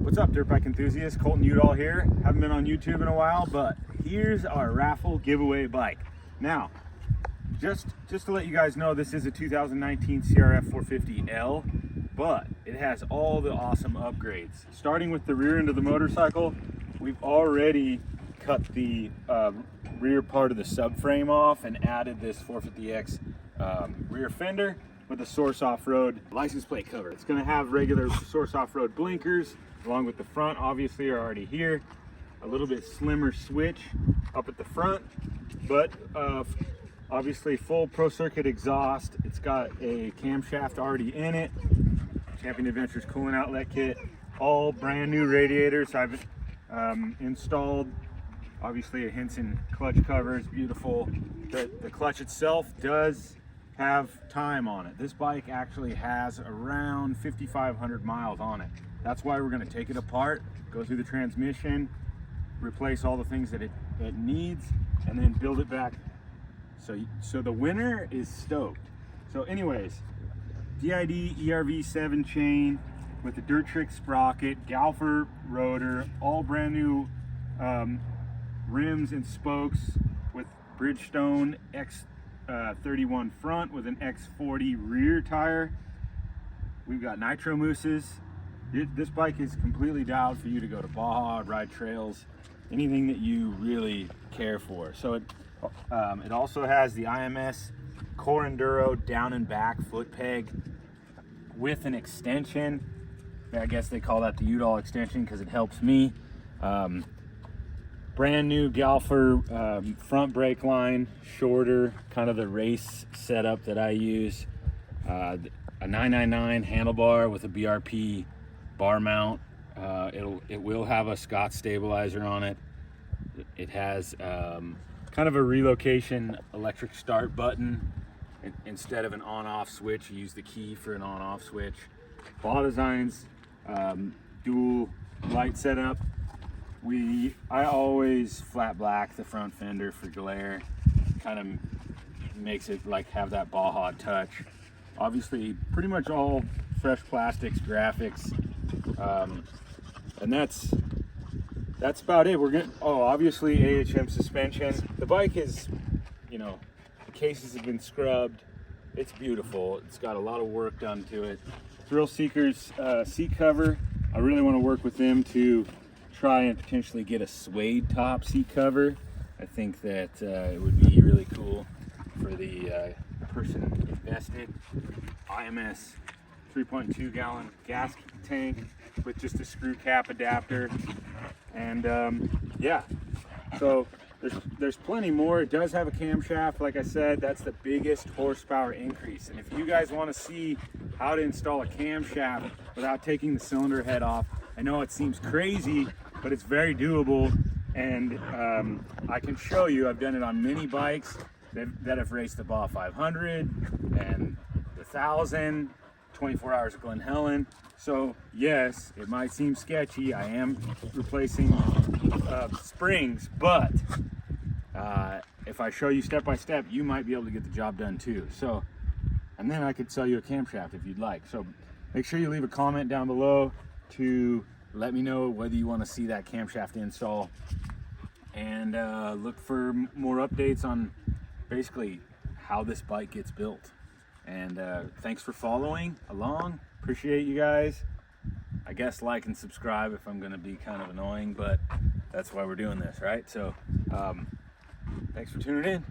What's up, dirt bike enthusiasts? Colton Udall here. Haven't been on YouTube in a while, but here's our raffle giveaway bike. Now, just to let you guys know, this is a 2019 CRF 450L, but it has all the awesome upgrades. Starting with the rear end of the motorcycle, we've already cut the rear part of the subframe off and added this 450X rear fender with a Source Off-Road license plate cover. It's going to have regular Source Off-Road blinkers along with the front, obviously, are already here. A little bit slimmer switch up at the front, but obviously full Pro Circuit exhaust. It's got a camshaft already in it. Champion Adventures coolant outlet kit. All brand new radiators I've installed. Obviously a Henson clutch cover is beautiful. The clutch itself does have time on it. This bike actually has around 5,500 miles on it. That's why we're going to take it apart, go through the transmission, replace all the things that it needs, and then build it back. So the winner is stoked. So anyways, DID ERV7 chain with the Dirt Trick sprocket, Galfer rotor, all brand new rims and spokes with Bridgestone X31 front with an X40 rear tire. We've got nitro mousses. This bike is completely dialed for you to go to Baja, ride trails, anything that you really care for. So it also has the IMS Core Enduro down and back foot peg with an extension. I guess they call that the Udall extension because it helps me. Brand new Galfer front brake line, shorter, kind of the race setup that I use. A 999 handlebar with a BRP bar mount. It will have a Scott stabilizer on it. It has kind of a relocation electric start button. Instead of an on-off switch, you use the key for an on-off switch. Ball designs, dual light setup. I always flat black the front fender for glare. Kind of makes it like have that Baja touch. Obviously, pretty much all fresh plastics, graphics, and that's about it. Obviously AHM suspension. The bike is, the cases have been scrubbed. It's beautiful. It's got a lot of work done to it. Thrill Seekers seat cover. I really want to work with them to try and potentially get a suede top seat cover. I think that it would be really cool for the person invested. IMS 3.2 gallon gas tank with just a screw cap adapter, and yeah, so there's plenty more. It does have a camshaft. Like I said, that's the biggest horsepower increase, and if you guys want to see how to install a camshaft without taking the cylinder head off, I know it seems crazy, but it's very doable, and I can show you. I've done it on many bikes that have raced the Baja 500 and the 1000, 24 hours of Glen Helen. So yes, it might seem sketchy. I am replacing springs, but if I show you step by step, you might be able to get the job done too. So, and then I could sell you a camshaft if you'd like. So make sure you leave a comment down below to let me know whether you want to see that camshaft install, and look for more updates on basically how this bike gets built. And thanks for following along. Appreciate you guys. I guess like and subscribe if I'm going to be kind of annoying, but that's why we're doing this, right? So thanks for tuning in.